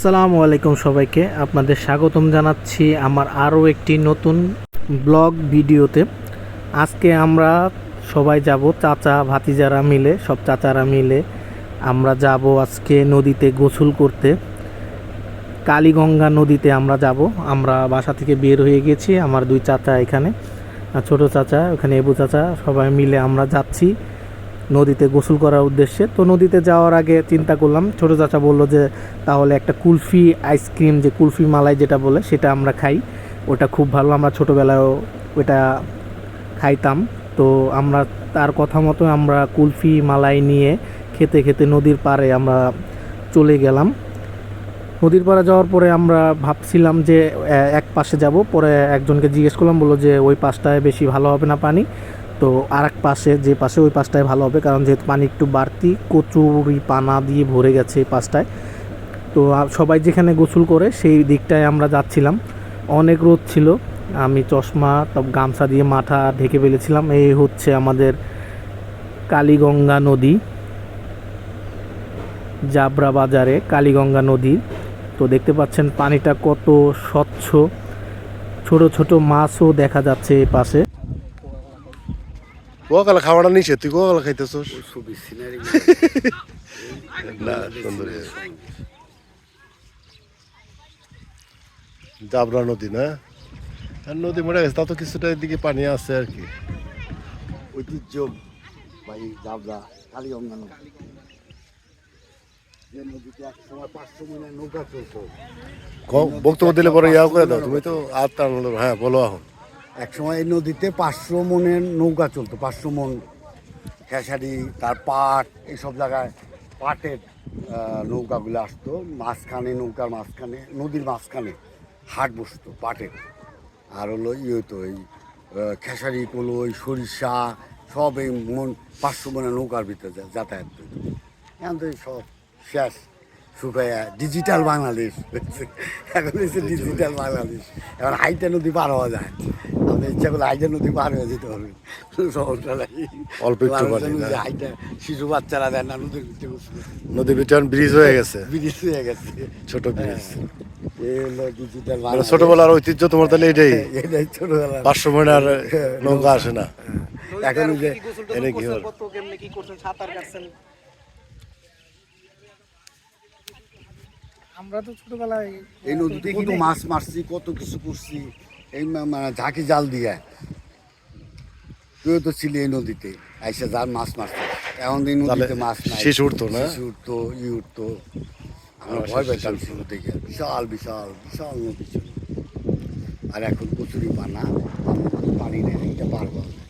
আসসালামু আলাইকুম সবাইকে আপনাদের স্বাগতম জানাচ্ছি আমার আরও একটি নতুন ব্লগ ভিডিওতে। আজকে আমরা সবাই যাব, চাচা ভাতিজারা মিলে, সব চাচারা মিলে আমরা যাব আজকে নদীতে গোসল করতে। কালীগঙ্গা নদীতে আমরা যাব। আমরা বাসা থেকে বের হয়ে গেছি, আমার দুই চাচা এখানে, ছোট চাচা ওখানে, এবু চাচা, সবাই মিলে আমরা যাচ্ছি নদীতে গোসল করার উদ্দেশ্যে। তো নদীতে যাওয়ার আগে চিন্তা করলাম, ছোটো চাচা বললো যে তাহলে একটা কুলফি আইসক্রিম, যে কুলফি মালাই যেটা বলে, সেটা আমরা খাই। ওটা খুব ভালো, আমরা ছোটোবেলায়ও ওটা খাইতাম। তো আমরা তার কথা মতো আমরা কুলফি মালাই নিয়ে খেতে খেতে নদীর পাড়ে আমরা চলে গেলাম। নদীর পাড়ে যাওয়ার পরে আমরা ভাবছিলাম যে এক পাশে যাব, পরে একজনকে জিজ্ঞেস করলাম, বললো যে ওই পাশটায় বেশি ভালো হবে না পানি, তো আর এক পাশে, যে পাশে, ওই পাশটায় ভালো হবে, কারণ যেহেতু পানি একটু বাড়তি, কচুরি পানা দিয়ে ভরে গেছে এই পাশটায়। তো সবাই যেখানে গোসল করে সেই দিকটায় আমরা যাচ্ছিলাম। অনেক রোদ ছিল, আমি চশমা গামছা দিয়ে মাথা ঢেকে ফেলেছিলাম। এই হচ্ছে আমাদের কালীগঙ্গা নদী, জাবরা বাজারে কালীগঙ্গা নদী। তো দেখতে পাচ্ছেন পানিটা কত স্বচ্ছ, ছোট ছোট মাছও দেখা যাচ্ছে এই পাশে। কোকালা খাওয়াটা নিষেধ, তুই কোকালা খাইতেছস? না, সুন্দর জাবরা নদী না, আর নদী মরে গেছে, তা তো কিছুটা এদিকে পানি আছে আর কি। ঐতিহ্য ভাই জাবরা কালীগঙ্গা নদী। যে নদীতে এক সময় 500 মনের নৌকা চলতো। বক্তব্য দিলে পরে ইয়া করে দাও, তুমি তো আর টান। হ্যাঁ বলো এখন। এক সময় এই নদীতে 500 মনের নৌকা চলতো, 500 মন খেসারি, তার পাট, এইসব জায়গায় পাটের নৌকাগুলো আসতো। মাঝখানে, নৌকার মাঝখানে, নদীর মাঝখানে হাট বসতো পাটের। আর হলো হতো এই খেসারি, কলই, সরিষা, সব এই 500 মনের নৌকার ভিতরে যাতায়াত করতো। এখন তো সব শেষ, শুকাইয়া ডিজিটাল বাংলাদেশ। এখন হচ্ছে ডিজিটাল বাংলাদেশ। এখন হাইটা নদী পার হওয়া যায়, আপনি ইচ্ছা করলে হাইটা নদী পার হয়ে যেতে পারবেন, সমস্যা নাই। অল্প একটু পানি না, হাইটা শিশু বাচ্চারা দেয় না নদীর ভিতরে, নদীর ভিতরে ব্রিজ হয়ে গেছে, ব্রিজ হয়ে গেছে, ছোট ব্রিজ। ডিজিটাল ছোটবেলার ঐতিহ্য তোমার তাহলে এটাই? এটাই ছোটবেলা। 500 মনের নৌকা আসে না এখন যে এনে কি হল? আমরা তো ছোটবেলায় এই নদীতে কত মাছ মারছি, কত কিছু করছি, এই মানে ঝাঁকি জাল দিয়ে। তুইও তো ছিলি এই নদীতে, আইসা যার মাছ মারছে। এখন এই নদীতে মাছ নাই, শীষ উঠতো না, শীষ উঠতো, উঠতো। আমরা ভয় পেতাম শুরু থেকে, বিশাল বিশাল বিশাল নদী ছিল। আর এখন কচুরি পানা, পানি নেই, এটা পার করা যায়।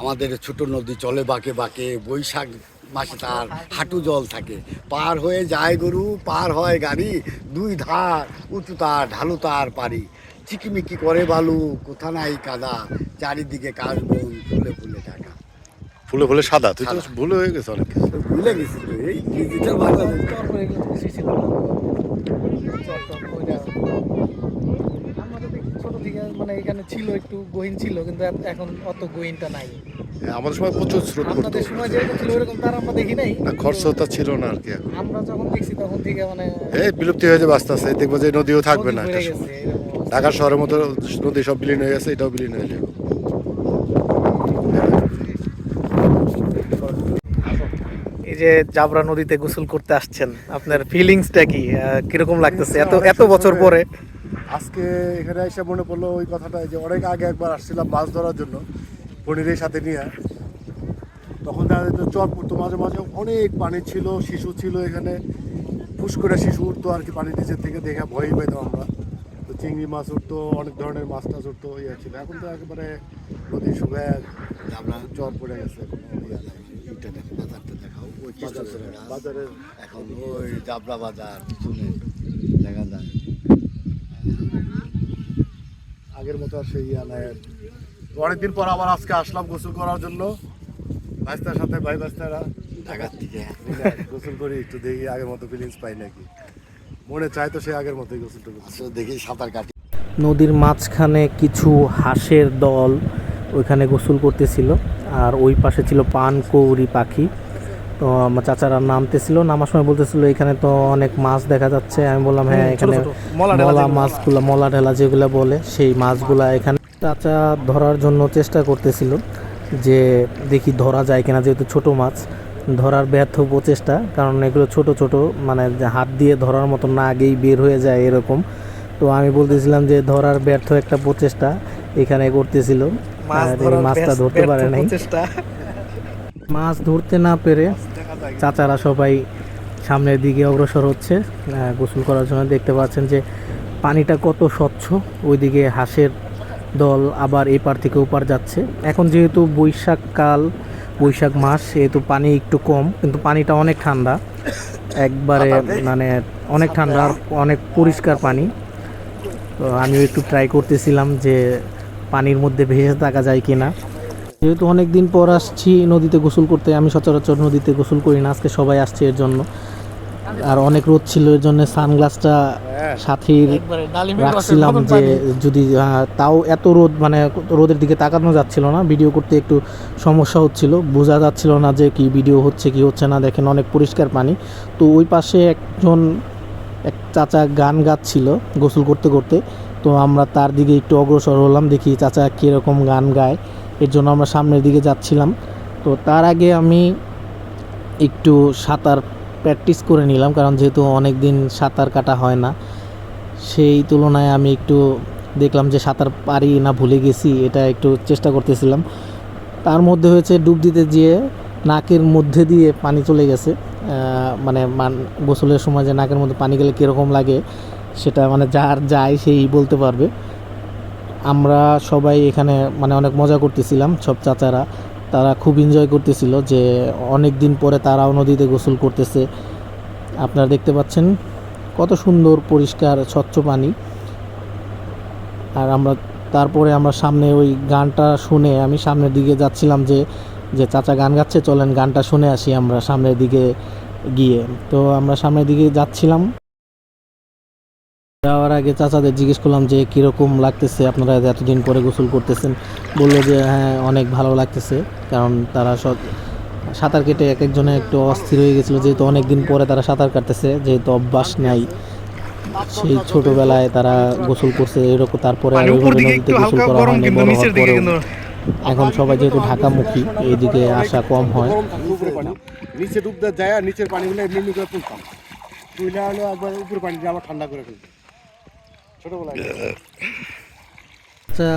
আমাদের ছোট নদী চলে বাঁকে বাঁকে, বৈশাখ মাসে তার হাঁটু জল থাকে, পার হয়ে যায় গরু, পার হয় গাড়ি, দুই ধার উঁচু তার, ঢালু তার পারি, চিকিমিকি করে বালু, কোথা নাই কাদা, চারিদিকে কাশবন, ফুলে ফুলে ঢাকা। ফুলে ফুলে সাদা, তুই তো ভুলে হয়ে গেছে অনেক কিছু। ভুলে গেছি তো, এই ডিজিটাল বাংলাদেশ। ছোট থেকে মানে এখানে ছিল, একটু গহীন ছিল, কিন্তু এখন অত গহীনটা নাই। আমাদের সময় প্রচুর স্রোত করতো, আমাদের সময় যেরকম ছিল ওরকম তার আমরা দেখি নাই, না খরচটা ছিল না আর কি। এখন আমরা যখন দেখছি তখন থেকে মানে এই বিলুপ্তি হয়ে যাবে আস্তে আস্তে, দেখবো যে নদীও থাকবে না একটা সময়। ঢাকার শহরের মতো নদী সব বিলীন হয়ে গেছে, এটাও বিলীন হয়ে যাবে। এই যে জাবরা নদীতে গোসল করতে আসছেন, আপনার ফিলিংসটা কি, কিরকম লাগতেছে এত এত বছর পরে? আজকে এখানে এসে মনে পড়লো ওই কথাটা, যে অনেক আগে একবার আসছিলাম মাছ ধরার জন্য পনিরের সাথে নিয়ে। তখন দেখা যেত চর পড়তো মাঝে মাঝে, অনেক পানি ছিল, শিশু ছিল এখানে, ফুস করে শিশু উঠতো আর কি পানির নিচের থেকে, দেখে ভয়ই পেতাম আমরা। তো চিংড়ি মাছ উঠতো, অনেক ধরনের মাছ টাছ উঠতো, ইয়ে ছিল। এখন তো একেবারে নদী শুকায় আমরা চর পড়ে গেছে। বাজারটা দেখাও, ওই বাজারের এখন ওই জাবরা বাজার পিছনে দেখা যায়। আগের মতো আর সেই ইয়া নাই। অনেকদিন পর আবার আজকে আসলাম গোসল করার জন্য ভাইস্তার সাথে, ভাই ভাইস্তারা ঢাকার থেকে গোসল করি, একটু দেখি আগের মতো ফিলিংস পাই নাকি। মনে চাই তো সে আগের মতোই গোসলটা আসলে দেখি সাঁতার কাটি। নদীর মাঝখানে কিছু হাঁসের দল ওইখানে গোসল করতেছিল, আর ওই পাশে ছিল পানকৌড়ি পাখি। তো আমার চাচারা নামতেছিল, নামার সময় বলতেছিল এখানে তো অনেক মাছ দেখা যাচ্ছে। আমি বললাম হ্যাঁ, এখানে মলা মাছগুলো, মলা ঢেলা যেগুলো বলে সেই মাছগুলা এখানে। চাচা ধরার জন্য চেষ্টা করতেছিল যে দেখি ধরা যায় কিনা, যেহেতু ছোট মাছ ধরার ব্যর্থ প্রচেষ্টা, কারণ এগুলো ছোট ছোট, মানে যে হাত দিয়ে ধরার মতো না, আগেই বের হয়ে যায় এরকম। তো আমি বলতেছিলাম যে ধরার ব্যর্থ একটা প্রচেষ্টা এখানে করতেছিল, এই মাছটা ধরতে পারে নাই। মাছ ধরতে না পেরে চাচারা সবাই সামনের দিকে অগ্রসর হচ্ছে গোসল করার জন্য। দেখতে পাচ্ছেন যে পানিটা কত স্বচ্ছ, ওইদিকে হাঁসের দল আবার এপার থেকে ওপার যাচ্ছে। এখন যেহেতু বৈশাখকাল, বৈশাখ মাস, সেহেতু পানি একটু কম, কিন্তু পানিটা অনেক ঠান্ডা, একবারে মানে অনেক ঠান্ডা আর অনেক পরিষ্কার পানি। তো আমিও একটু ট্রাই করতেছিলাম যে পানির মধ্যে ভেসে থাকা যায় কিনা। যেহেতু অনেক দিন পর আসছি নদীতে গোসল করতে, আমি সচরাচর নদীতে গোসল করি না, আজকে সবাই আসছে এর জন্য। আর অনেক রোদ ছিল, এর জন্য সানগ্লাসটা সাথেই রাখছিলাম যে যদি তাও এত রোদ, মানে রোদের দিকে তাকানো যাচ্ছিল না, ভিডিও করতে একটু সমস্যা হচ্ছিল, বোঝা যাচ্ছিল না যে কি ভিডিও হচ্ছে কি হচ্ছে না। দেখেন অনেক পরিষ্কার পানি। তো ওই পাশে এক চাচা গান গাচ্ছিল গোসল করতে করতে, তো আমরা তার দিকে একটু অগ্রসর হলাম, দেখি চাচা কীরকম গান গায়। এর জন্য আমরা সামনের দিকে যাচ্ছিলাম। তো তার আগে আমি একটু সাঁতার প্র্যাকটিস করে নিলাম, কারণ যেহেতু অনেক দিন সাঁতার কাটা হয় না, সেই তুলনায় আমি একটু দেখলাম যে সাঁতার পারি না ভুলে গেছি, এটা একটু চেষ্টা করতেছিলাম। তার মধ্যে হয়েছে ডুব দিতে গিয়ে নাকের মধ্যে দিয়ে পানি চলে গেছে। মানে গোসলের সময় যে নাকের মধ্যে পানি গেলে কীরকম লাগে সেটা মানে যার যায় সেই বলতে পারবে। আমরা সবাই এখানে মানে অনেক মজা করতেছিলাম, সব চাচারা তারা খুব এনজয় করতেছিল যে অনেক দিন পরে তারাও নদীতে গোসল করতেছে। আপনারা দেখতে পাচ্ছেন কত সুন্দর পরিষ্কার স্বচ্ছ পানি। আর তারপরে আমরা সামনে ওই গানটা শুনে আমি সামনের দিকে যাচ্ছিলাম যে চাচা গান গাচ্ছে, চলেন গানটা শুনে আসি আমরা সামনের দিকে গিয়ে। তো আমরা সামনের দিকে যাচ্ছিলাম, যাওয়ার আগে চাচাদের জিজ্ঞেস করলাম যে কীরকম লাগতেছে, আপনারা এতদিন পরে গোসল করতেছেন। বললো যে হ্যাঁ অনেক ভালো লাগতেছে, কারণ তারা সব সাঁতার কেটে এক একজনে একটু অস্থির হয়ে গেছিলো, যেহেতু অনেক দিন পরে তারা সাঁতার কাটতেছে, যেহেতু অভ্যাস নাই, সেই ছোটোবেলায় তারা গোসল করছে এরকম, তারপরে আর ওইভাবে নদীতে গোসল করা হয়নি বড় হওয়ার পরেও। এখন সবাই যেহেতু ঢাকামুখী, এইদিকে আসা কম হয়। নিচে ডুব দেওয়া যায়, আর নিচের পানিগুলো এমনি এমনি করে তুলতাম, তুলে হলো একবার উপরে পানিটা আবার ঠান্ডা করে ফেলতাম ছোটবেলায়। আচ্ছা,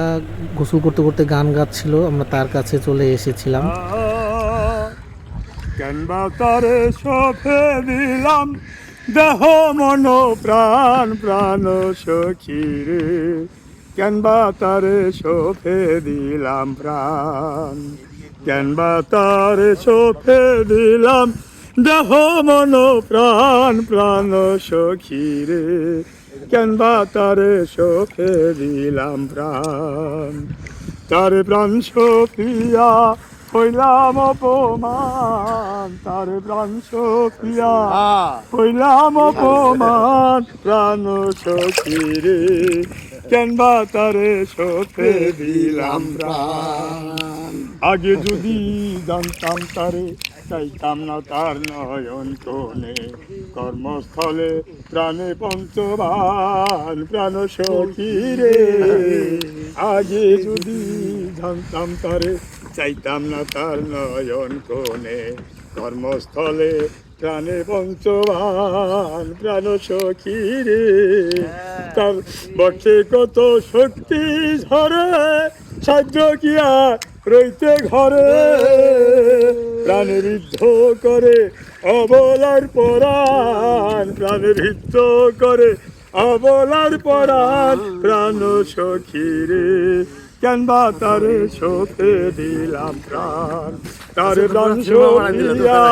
গোসল করতে করতে গান গাচ্ছিল, আমরা তার কাছে চলে এসেছিলাম। কেনবা তারে সফে দিলাম দেহ মন প্রাণ প্রাণ সখী রে, কেনবা তারে সফে দিলাম প্রাণ, কেনবা তারে সফে দিলাম দেহ মন প্রাণ প্রাণ সখী রে, কেনবা তারে সফে দিলাম প্রাণ। তারে প্রাণ সফিয়া হইলাম অপমান, তারে প্রাণ সফিয়া হইলাম অপমান, প্রাণ সখী রে, কেনবা তারে সফে দিলাম প্রাণ। আগে যদি জানতাম তারে চাইতাম না তার নয়ন কোণে, কর্মস্থলে প্রাণে পঞ্চবান, প্রাণ সখী রে। আগে যদি জানতাম তারে চাইতাম না তার নয়ন কোণে, কর্মস্থলে প্রাণে পঞ্চবান, প্রাণ সখী রে। তার বটে কত শক্তি ঝরে, সাহায্য কি আর রইতে ঘরে, প্রাণে ঋদ্ধ করে অবলার পরাণ, প্রাণে ঋদ্ধ করে অবলার পরাণ, প্রাণ সখী রে, কেনবা তারে সফে দিলাম প্রাণ। তারে প্রাণ সফিয়া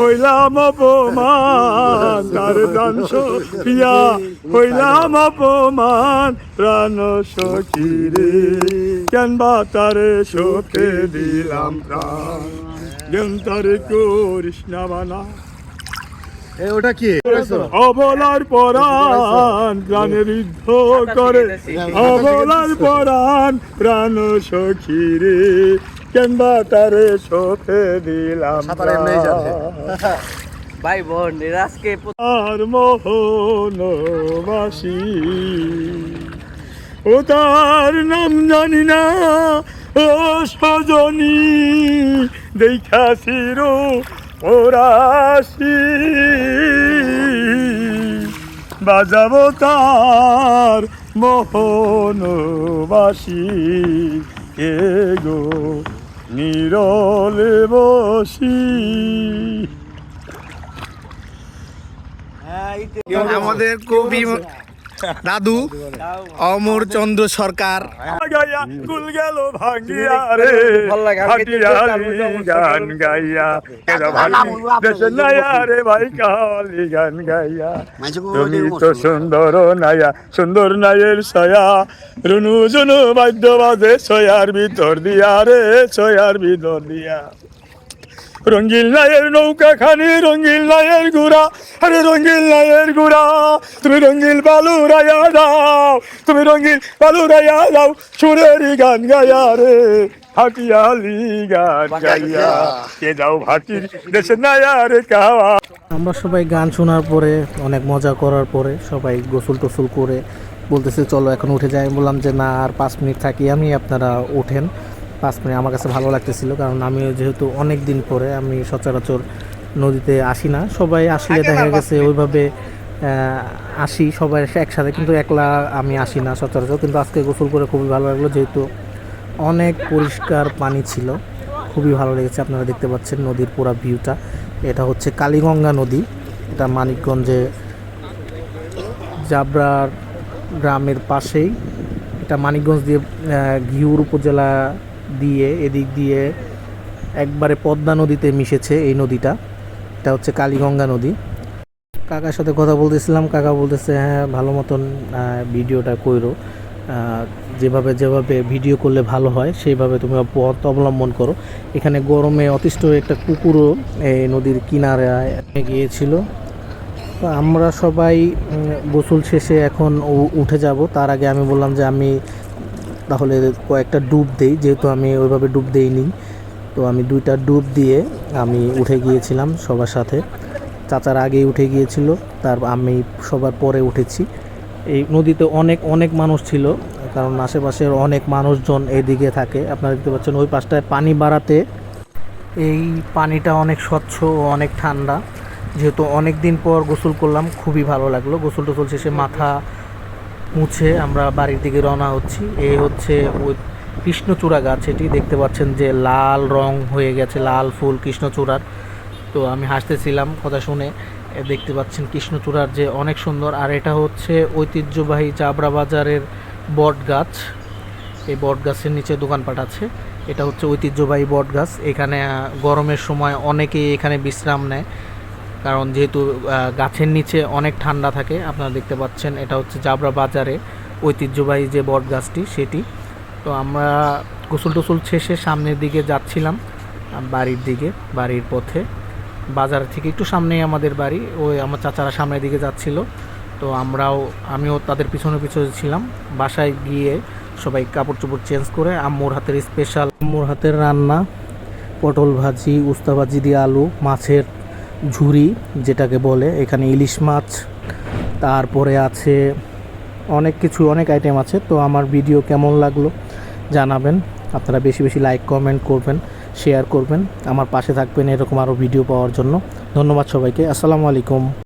হইলাম অপমান, তারে প্রাণ সফিয়া হইলাম অপমান, প্রাণ সখী রে, কেনবা তারে সফে দিলাম প্রাণ। জ্ঞান তারে করিস না বানা, ওটা কি অবলার পরাণ, প্রাণে ঋদ্ধ করে অবলার পরাণ, প্রাণ সখী রে, কেনবা তারে সপে দিলাম সাঁতার এমনিই জানে। ভাই বোন এরা আজকে আর মোহনবাসী ও তার নাম জানি না ও সজনী দেখাছির ওরাসি বাজাবো তার মোহনবাসী কে গো নিরলে বসি। আমাদের কবি দাদু অমর চন্দ্র সরকার গাইয়া কুল গেল ভাঙ্গিয়া রে ভাল লাগে, আমি হাটিয়ালি গান গাইয়া কেন ভাটি দেশে নাইয়া রে ভাই কালি গান গাইয়া তুমি তো সুন্দর নাইয়া সুন্দর নাইয়ের সয়া রুনু জুনু বাদ্য বাজে সয়ার ভিতর দিয়া রে সয়ার ভিতর দিয়া রঙ্গিল নায়ের নৌকা খানি রঙ্গিল নায়ের গুড়া আরে রঙ্গিল নায়ের গুড়া তুমি রঙ্গিল বালু রায়া দাও তুমি রঙ্গিল বালু রায়া দাও সুরেরই গান গায়া রে হাটিয়ালি গান গাইয়া কে যাও ভাটির দেশে নায়া রে কাওয়া। আমরা সবাই গান শোনার পরে অনেক মজা করার পরে সবাই গোসল টোসল করে বলতেছে চলো এখন উঠে যাই। আমি বললাম যে না আর 5 মিনিট থাকি আমি, আপনারা ওঠেন 5 মিনিট। আমার কাছে ভালো লাগতেছিল কারণ আমি যেহেতু অনেক দিন পরে আমি সচরাচর নদীতে আসি না, সবাই আসলে দেখা গেছে ওইভাবে আসি সবাই একসাথে, কিন্তু একলা আমি আসি না সচরাচর। কিন্তু আজকে গোসল করে খুবই ভালো লাগলো, যেহেতু অনেক পরিষ্কার পানি ছিল, খুবই ভালো লেগেছে। আপনারা দেখতে পাচ্ছেন নদীর পুরো ভিউটা। এটা হচ্ছে কালীগঙ্গা নদী, এটা মানিকগঞ্জে জাবরার গ্রামের পাশেই। এটা মানিকগঞ্জ দিয়ে ঘিওর উপজেলা দিয়ে এদিক দিয়ে একবারে পদ্মা নদীতে মিশেছে এই নদীটা। এটা হচ্ছে কালীগঙ্গা নদী। কাকার সাথে কথা বলতেছিলাম, কাকা বলতেছে হ্যাঁ ভালো মতন ভিডিওটা কইরো, যেভাবে যেভাবে ভিডিও করলে ভালো হয় সেইভাবে তুমি পথ অবলম্বন করো। এখানে গরমে অতিষ্ঠ একটা কুকুরও এই নদীর কিনারে গিয়েছিল। তো আমরা সবাই গোসল শেষে এখন উঠে যাব। তার আগে আমি বললাম যে আমি তাহলে কয়েকটা ডুব দেই, যেহেতু আমি ওইভাবে ডুব দেইনি। তো আমি 2টা ডুব দিয়ে আমি উঠে গিয়েছিলাম সবার সাথে। চাচার আগেই উঠে গিয়েছিল, তার আমি সবার পরে উঠেছি। এই নদীতে অনেক অনেক মানুষ ছিল, কারণ আশেপাশের অনেক মানুষজন এদিকে থাকে। আপনারা দেখতে পাচ্ছেন ওই পাশটায় পানি বাড়াতে এই পানিটা অনেক স্বচ্ছ ও অনেক ঠান্ডা। যেহেতু অনেক দিন পর গোসল করলাম, খুবই ভালো লাগলো। গোসল টোসল শেষে মাথা মুছে আমরা বাড়ির দিকে রওনা হচ্ছি। এই হচ্ছে ওই কৃষ্ণচূড়া গাছ, এটি দেখতে পাচ্ছেন যে লাল রং হয়ে গেছে, লাল ফুল কৃষ্ণচূড়ার। তো আমি হাসতেছিলাম কথা শুনে। দেখতে পাচ্ছেন কৃষ্ণচূড়ার যে অনেক সুন্দর। আর এটা হচ্ছে ঐতিহ্যবাহী চাবড়া বাজারের বট গাছ। এই বট গাছের নিচে দোকানপাট আছে। এটা হচ্ছে ঐতিহ্যবাহী বট গাছ। এখানে গরমের সময় অনেকেই এখানে বিশ্রাম নেয়, কারণ যেহেতু গাছের নিচে অনেক ঠান্ডা থাকে। আপনারা দেখতে পাচ্ছেন এটা হচ্ছে জাবরা বাজারে ঐতিহ্যবাহী যে বট গাছটি সেটি। তো আমরা গোসল টোসল শেষে সামনের দিকে যাচ্ছিলাম বাড়ির দিকে। বাড়ির পথে বাজার থেকে একটু সামনেই আমাদের বাড়ি, ওই আমার চাচারা সামনের দিকে যাচ্ছিল। তো আমিও তাদের পিছনে পিছনে ছিলাম। বাসায় গিয়ে সবাই কাপড় চোপড় চেঞ্জ করে আম্মুর হাতের স্পেশাল আম্মুর হাতের রান্না পটল ভাজি, উস্তা ভাজি দিয়ে আলু, মাছের ঝুরি যেটাকে বলে, এখানে ইলিশ মাছ, তারপরে আছে অনেক কিছু, অনেক আইটেম আছে। তো আমার ভিডিও কেমন লাগলো জানাবেন। আপনারা বেশি বেশি লাইক কমেন্ট করবেন, শেয়ার করবেন, আমার পাশে থাকবেন এরকম আরও ভিডিও পাওয়ার জন্য। ধন্যবাদ সবাইকে। আসসালামু আলাইকুম।